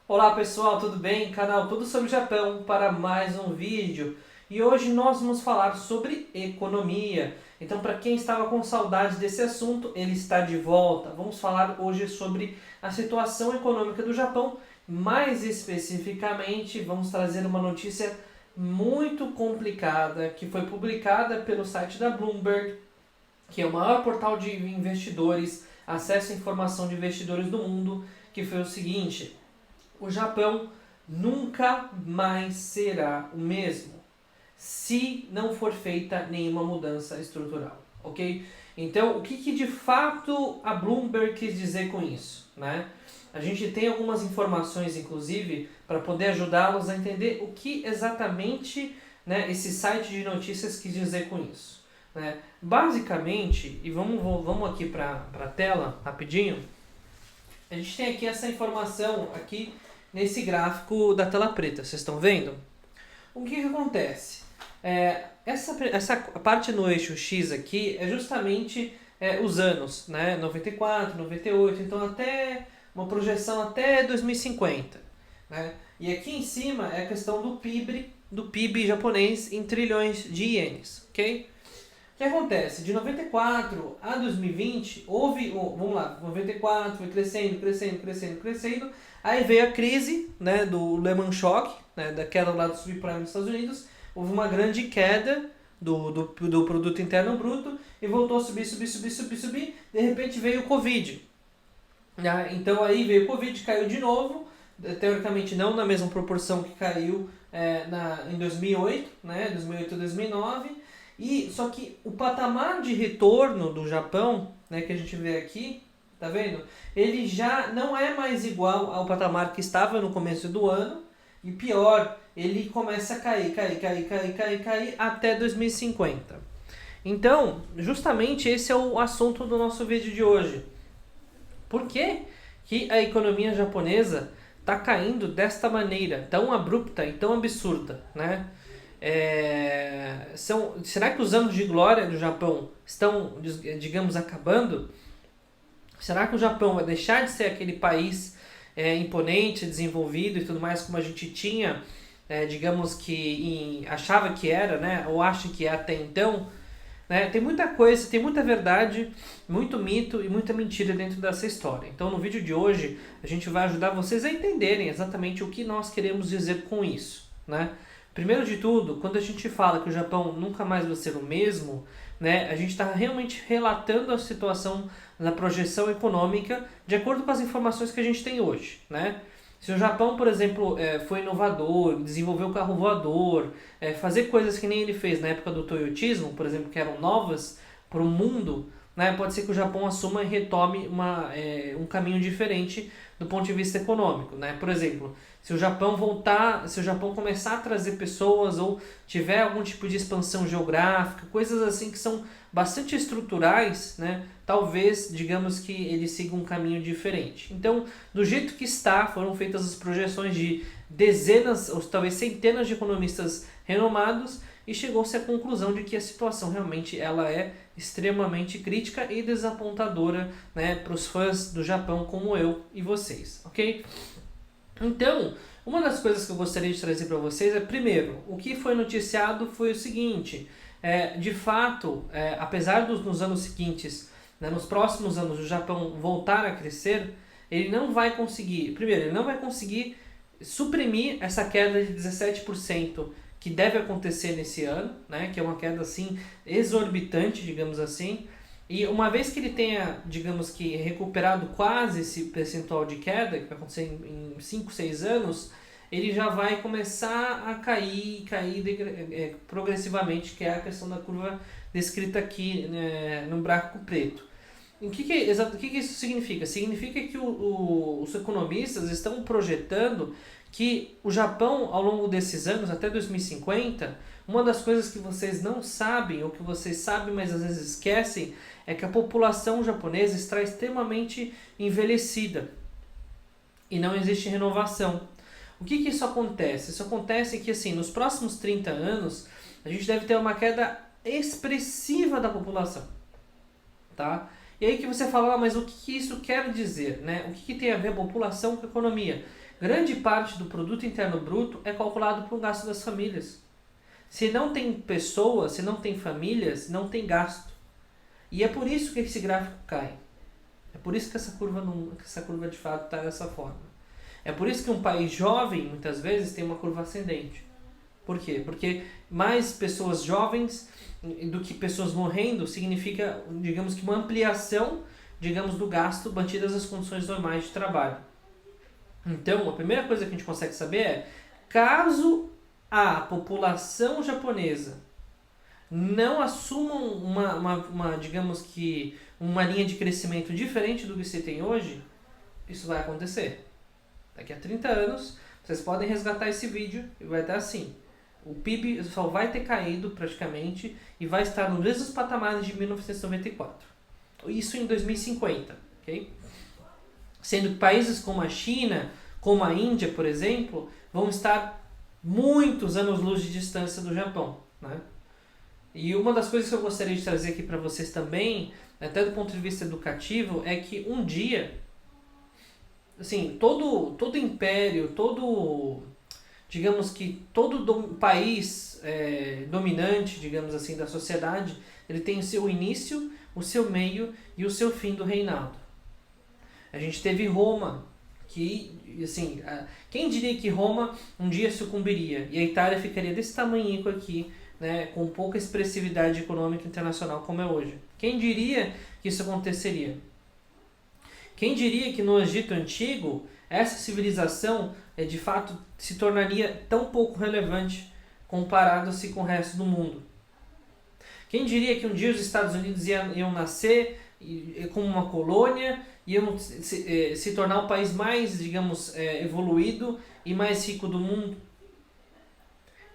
Olá pessoal, tudo bem? Canal Tudo sobre o Japão para mais um vídeo. E hoje nós vamos falar sobre economia. Então, para quem estava com saudade desse assunto, ele está de volta. Vamos falar hoje sobre a situação econômica do Japão. Mais especificamente, vamos trazer uma notícia muito complicada que foi publicada pelo site da Bloomberg, que é o maior portal de investidores, acesso à informação de investidores do mundo, que foi o seguinte: o Japão nunca mais será o mesmo se não for feita nenhuma mudança estrutural, ok? Então, o que de fato a Bloomberg quis dizer com isso, né? A gente tem algumas informações, inclusive, para poder ajudá-los a entender o que exatamente, né, esse site de notícias quis dizer com isso, né? Basicamente, e vamos aqui para a tela rapidinho, a gente tem aqui essa informação aqui nesse gráfico da tela preta, vocês estão vendo? O que acontece? Essa parte no eixo X aqui é justamente os anos, né? 94, 98, então até uma projeção até 2050. Né? E aqui em cima é a questão do PIB japonês em trilhões de ienes, ok? O que acontece? De 94 a 2020, houve, vamos lá, 94 foi crescendo, crescendo, crescendo, crescendo, aí veio a crise, né, do Lehman Shock, né, da queda lá do subprime nos Estados Unidos, houve uma grande queda do produto interno bruto e voltou a subir, subir, subir, subir, subir, de repente veio o Covid. Né? Então aí veio o Covid, caiu de novo, teoricamente não na mesma proporção que caiu em 2008, né, 2008 a 2009, e só que o patamar de retorno do Japão, né, que a gente vê aqui, tá vendo? Ele já não é mais igual ao patamar que estava no começo do ano, e pior, ele começa a cair, cair, cair, cair, cair, cair até 2050. Então, justamente esse é o assunto do nosso vídeo de hoje. Por que que a economia japonesa está caindo desta maneira, tão abrupta e tão absurda, né? Será que os anos de glória do Japão estão, digamos, acabando? Será que o Japão vai deixar de ser aquele país imponente, desenvolvido e tudo mais como a gente tinha, digamos que achava que era, né? Ou acha que é até então? Né? Tem muita coisa, tem muita verdade, muito mito e muita mentira dentro dessa história. Então no vídeo de hoje a gente vai ajudar vocês a entenderem exatamente o que nós queremos dizer com isso, né? Primeiro de tudo, quando a gente fala que o Japão nunca mais vai ser o mesmo, né, a gente está realmente relatando a situação na projeção econômica de acordo com as informações que a gente tem hoje. Né? Se o Japão, por exemplo, foi inovador, desenvolveu o carro voador, fazer coisas que nem ele fez na época do toyotismo, por exemplo, que eram novas para o mundo, né, pode ser que o Japão assuma e retome um caminho diferente do ponto de vista econômico. Né? Por exemplo, se o Japão começar a trazer pessoas ou tiver algum tipo de expansão geográfica, coisas assim que são bastante estruturais, né? Talvez, digamos que ele siga um caminho diferente. Então, do jeito que está, foram feitas as projeções de dezenas ou talvez centenas de economistas renomados e chegou-se à conclusão de que a situação realmente ela é extremamente crítica e desapontadora, né, para os fãs do Japão como eu e vocês, ok? Então, uma das coisas que eu gostaria de trazer para vocês é, primeiro, o que foi noticiado foi o seguinte: de fato, apesar nos anos seguintes, né, nos próximos anos, o Japão voltar a crescer, ele não vai conseguir, primeiro, ele não vai conseguir suprimir essa queda de 17% que deve acontecer nesse ano, né, que é uma queda assim exorbitante, digamos assim. E uma vez que ele tenha, digamos que, recuperado quase esse percentual de queda, que vai acontecer em 5, 6 anos, ele já vai começar a cair progressivamente, que é a questão da curva descrita aqui, né, no buraco preto. O que isso significa? Significa que os economistas estão projetando que o Japão, ao longo desses anos, até 2050, uma das coisas que vocês não sabem, ou que vocês sabem, mas às vezes esquecem, é que a população japonesa está extremamente envelhecida e não existe renovação. O que isso acontece? Isso acontece que, assim, nos próximos 30 anos, a gente deve ter uma queda expressiva da população. Tá? E aí que você fala, mas o que isso quer dizer, né? O que tem a ver a população com a economia? Grande parte do produto interno bruto é calculado por um gasto das famílias. Se não tem pessoas, se não tem famílias, não tem gasto. E é por isso que esse gráfico cai. É por isso que essa curva, que essa curva de fato está dessa forma. É por isso que um país jovem, muitas vezes, tem uma curva ascendente. Por quê? Porque mais pessoas jovens do que pessoas morrendo significa, digamos que uma ampliação, digamos, do gasto, mantidas as condições normais de trabalho. Então, a primeira coisa que a gente consegue saber é, caso a população japonesa não assumam digamos que, uma linha de crescimento diferente do que se tem hoje, isso vai acontecer. Daqui a 30 anos, vocês podem resgatar esse vídeo e vai estar assim. O PIB só vai ter caído praticamente e vai estar nos mesmos patamares de 1994. Isso em 2050, ok? Sendo que países como a China, como a Índia, por exemplo, vão estar muitos anos-luz de distância do Japão, né? E uma das coisas que eu gostaria de trazer aqui para vocês também, até do ponto de vista educativo, é que um dia, assim, todo império, digamos que todo país dominante, digamos assim, da sociedade, ele tem o seu início, o seu meio e o seu fim do reinado. A gente teve Roma, que, assim, quem diria que Roma um dia sucumbiria e a Itália ficaria desse tamanhico aqui, né, com pouca expressividade econômica internacional como é hoje? Quem diria que isso aconteceria? Quem diria que no Egito Antigo essa civilização de fato se tornaria tão pouco relevante comparado-se com o resto do mundo? Quem diria que um dia os Estados Unidos iam nascer como uma colônia, iam se tornar o país mais, digamos, evoluído e mais rico do mundo?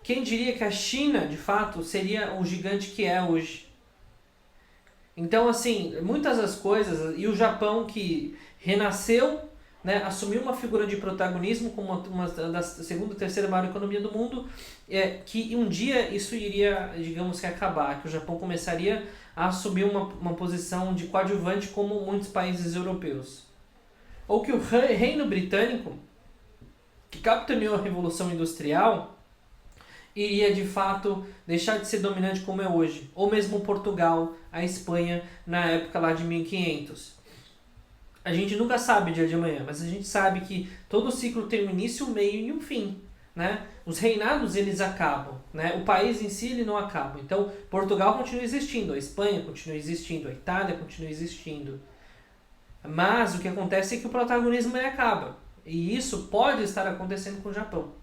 Quem diria que a China, de fato, seria o gigante que é hoje? Então, assim, muitas das coisas, e o Japão que renasceu, né, assumiu uma figura de protagonismo como uma das segunda, terceira maior economia do mundo, que um dia isso iria, digamos que acabar, que o Japão começaria a assumir uma posição de coadjuvante como muitos países europeus. Ou que o Reino Britânico, que capitaneou a Revolução Industrial, iria de fato deixar de ser dominante como é hoje, ou mesmo Portugal, a Espanha, na época lá de 1500. A gente nunca sabe o dia de amanhã, mas a gente sabe que todo ciclo tem um início, um meio e um fim, né? Os reinados eles acabam, né? O país em si ele não acaba. Então Portugal continua existindo, a Espanha continua existindo, a Itália continua existindo. Mas o que acontece é que o protagonismo ele acaba. E isso pode estar acontecendo com o Japão,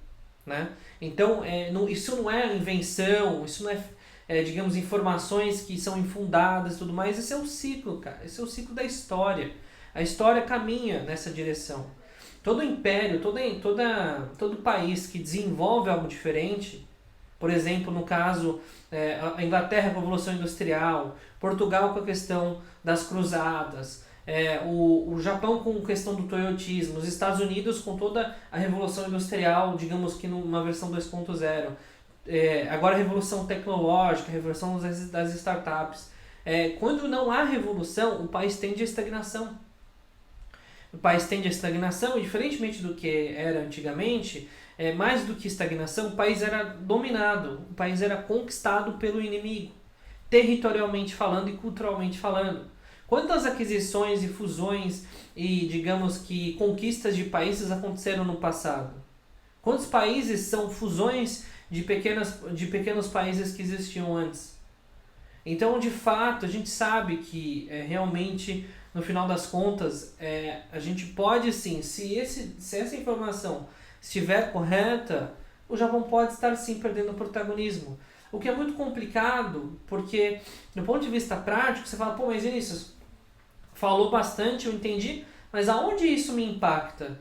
né? Então, isso não é invenção, isso não é, digamos, informações que são infundadas e tudo mais. Esse é o ciclo, cara. Esse é o ciclo da história. A história caminha nessa direção. Todo império, todo país que desenvolve algo diferente, por exemplo, no caso, a Inglaterra com a Revolução Industrial, Portugal com a questão das cruzadas, o Japão com a questão do toyotismo, os Estados Unidos com toda a Revolução Industrial, digamos que numa versão 2.0, agora a Revolução Tecnológica, a Revolução das Startups. Quando não há revolução, o país tende à estagnação. O país tende à estagnação, e diferentemente do que era antigamente, mais do que estagnação, o país era dominado, o país era conquistado pelo inimigo, territorialmente falando e culturalmente falando. Quantas aquisições e fusões e, digamos que, conquistas de países aconteceram no passado? Quantos países são fusões de pequenos países que existiam antes? Então, de fato, a gente sabe que realmente, no final das contas, a gente pode sim, se essa informação estiver correta, o Japão pode estar sim perdendo o protagonismo. O que é muito complicado, porque do ponto de vista prático, você fala, pô, mas Vinícius, falou bastante, eu entendi, mas aonde isso me impacta?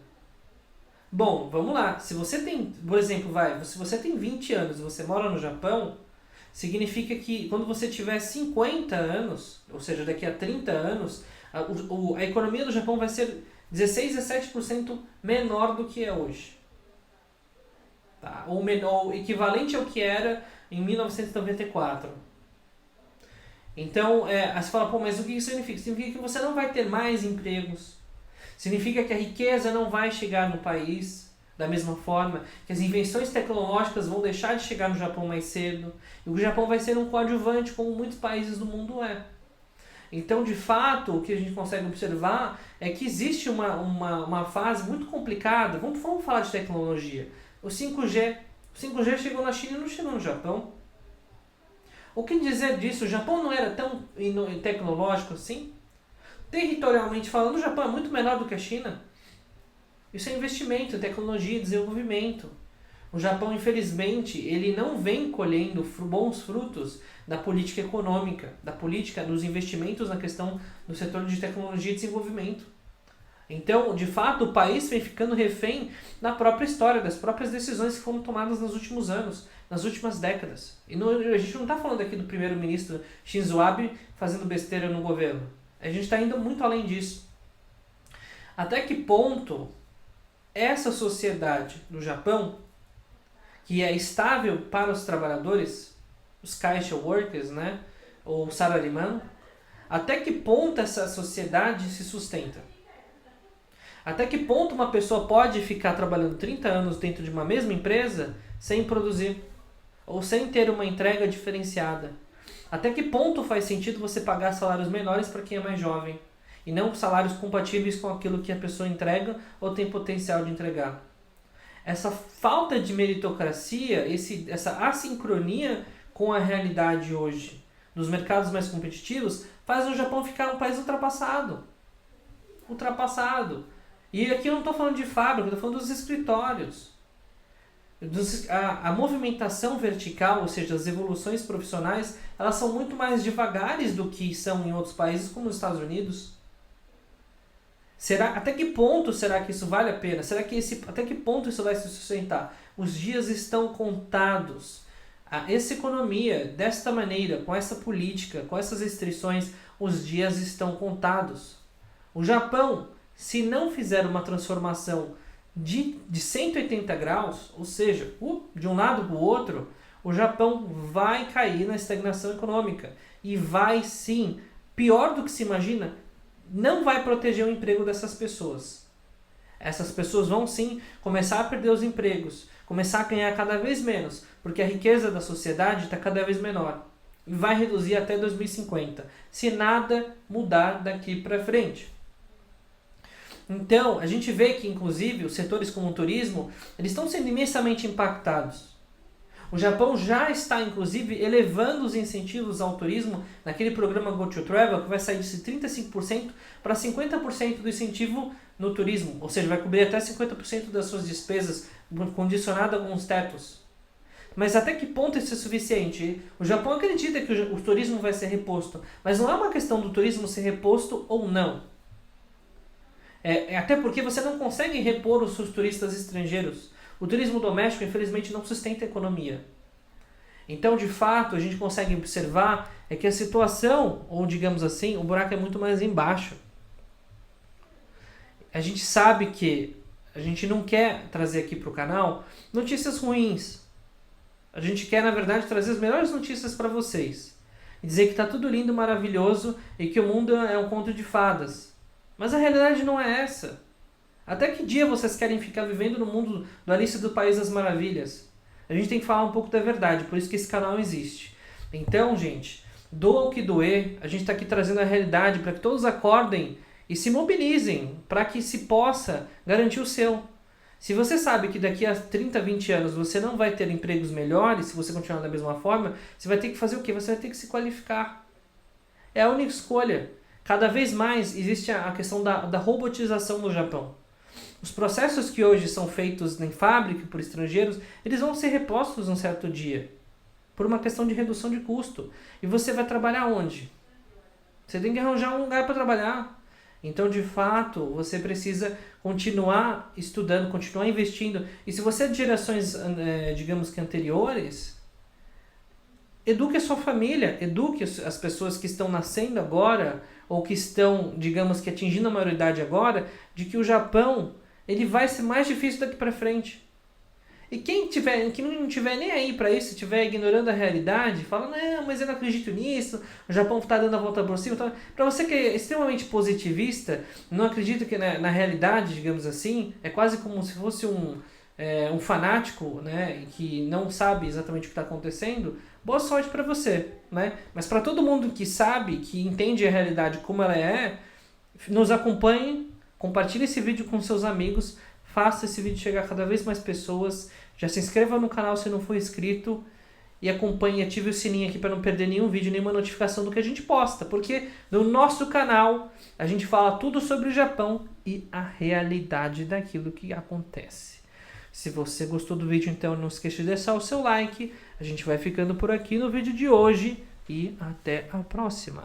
Bom, vamos lá. Se você tem, por exemplo, se você tem 20 anos e você mora no Japão, significa que quando você tiver 50 anos, ou seja, daqui a 30 anos, a economia do Japão vai ser 16 a 17% menor do que é hoje. Tá? Ou equivalente ao que era em 1994. Então, aí você fala, pô, mas o que isso significa? Significa que você não vai ter mais empregos. Significa que a riqueza não vai chegar no país da mesma forma, que as invenções tecnológicas vão deixar de chegar no Japão mais cedo, e o Japão vai ser um coadjuvante, como muitos países do mundo é. Então, de fato, o que a gente consegue observar é que existe uma fase muito complicada. Vamos falar de tecnologia. O 5G. O 5G chegou na China e não chegou no Japão. O que dizer disso? O Japão não era tão tecnológico assim? Territorialmente falando, o Japão é muito menor do que a China. Isso é investimento, tecnologia, desenvolvimento. O Japão, infelizmente, ele não vem colhendo bons frutos da política econômica, da política dos investimentos na questão do setor de tecnologia e desenvolvimento. Então, de fato, o país vem ficando refém da própria história, das próprias decisões que foram tomadas nos últimos anos, nas últimas décadas. E a gente não está falando aqui do primeiro-ministro Shinzo Abe fazendo besteira no governo. A gente está indo muito além disso. Até que ponto essa sociedade do Japão, que é estável para os trabalhadores, os caixa workers, né, ou salaryman, até que ponto essa sociedade se sustenta? Até que ponto uma pessoa pode ficar trabalhando 30 anos dentro de uma mesma empresa sem produzir? Ou sem ter uma entrega diferenciada? Até que ponto faz sentido você pagar salários menores para quem é mais jovem? E não salários compatíveis com aquilo que a pessoa entrega ou tem potencial de entregar? Essa falta de meritocracia, essa assincronia com a realidade hoje dos mercados mais competitivos faz o Japão ficar um país ultrapassado. E aqui eu não estou falando de fábrica, eu estou falando dos escritórios. A movimentação vertical, ou seja, as evoluções profissionais, elas são muito mais devagares do que são em outros países, como os Estados Unidos. Até que ponto será que isso vale a pena? Até que ponto isso vai se sustentar? Os dias estão contados. Essa economia, desta maneira, com essa política, com essas restrições, os dias estão contados. O Japão, se não fizer uma transformação de 180 graus, ou seja, de um lado para o outro, o Japão vai cair na estagnação econômica. E vai sim, pior do que se imagina, não vai proteger o emprego dessas pessoas. Essas pessoas vão sim começar a perder os empregos, começar a ganhar cada vez menos, porque a riqueza da sociedade está cada vez menor. E vai reduzir até 2050, se nada mudar daqui para frente. Então, a gente vê que, inclusive, os setores como o turismo, eles estão sendo imensamente impactados. O Japão já está, inclusive, elevando os incentivos ao turismo naquele programa Go to Travel, que vai sair de 35% para 50% do incentivo no turismo. Ou seja, vai cobrir até 50% das suas despesas, condicionado a alguns tetos. Mas até que ponto isso é suficiente? O Japão acredita que o turismo vai ser reposto, mas não é uma questão do turismo ser reposto ou não. Até porque você não consegue repor os seus turistas estrangeiros. O turismo doméstico, infelizmente, não sustenta a economia. Então, de fato, a gente consegue observar que a situação, ou digamos assim, o buraco é muito mais embaixo. A gente sabe que a gente não quer trazer aqui para o canal notícias ruins. A gente quer, na verdade, trazer as melhores notícias para vocês. E dizer que está tudo lindo, maravilhoso e que o mundo é um conto de fadas. Mas a realidade não é essa. Até que dia vocês querem ficar vivendo no mundo do Alice do País das Maravilhas? A gente tem que falar um pouco da verdade, por isso que esse canal existe. Então, gente, doa o que doer, a gente está aqui trazendo a realidade para que todos acordem e se mobilizem para que se possa garantir o seu. Se você sabe que daqui a 30, 20 anos você não vai ter empregos melhores, se você continuar da mesma forma, você vai ter que fazer o quê? Você vai ter que se qualificar. É a única escolha. Cada vez mais existe a questão da robotização no Japão. Os processos que hoje são feitos em fábrica por estrangeiros, eles vão ser repostos um certo dia. Por uma questão de redução de custo. E você vai trabalhar onde? Você tem que arranjar um lugar para trabalhar. Então, de fato, você precisa continuar estudando, continuar investindo. E se você é de gerações, digamos que anteriores, eduque a sua família, eduque as pessoas que estão nascendo agora, ou que estão, digamos que atingindo a maioridade agora, de que o Japão ele vai ser mais difícil daqui para frente. E que não tiver nem aí para isso, estiver ignorando a realidade, fala, não, mas eu não acredito nisso, o Japão está dando a volta por cima. Então, para você que é extremamente positivista, não acredita que na realidade, digamos assim, é quase como se fosse um fanático, né, que não sabe exatamente o que está acontecendo, boa sorte para você, né? Mas para todo mundo que sabe, que entende a realidade como ela é, nos acompanhe, compartilhe esse vídeo com seus amigos, faça esse vídeo chegar a cada vez mais pessoas, já se inscreva no canal se não for inscrito e acompanhe, ative o sininho aqui para não perder nenhum vídeo, nenhuma notificação do que a gente posta, porque no nosso canal a gente fala tudo sobre o Japão e a realidade daquilo que acontece. Se você gostou do vídeo, então não esqueça de deixar o seu like. A gente vai ficando por aqui no vídeo de hoje e até a próxima.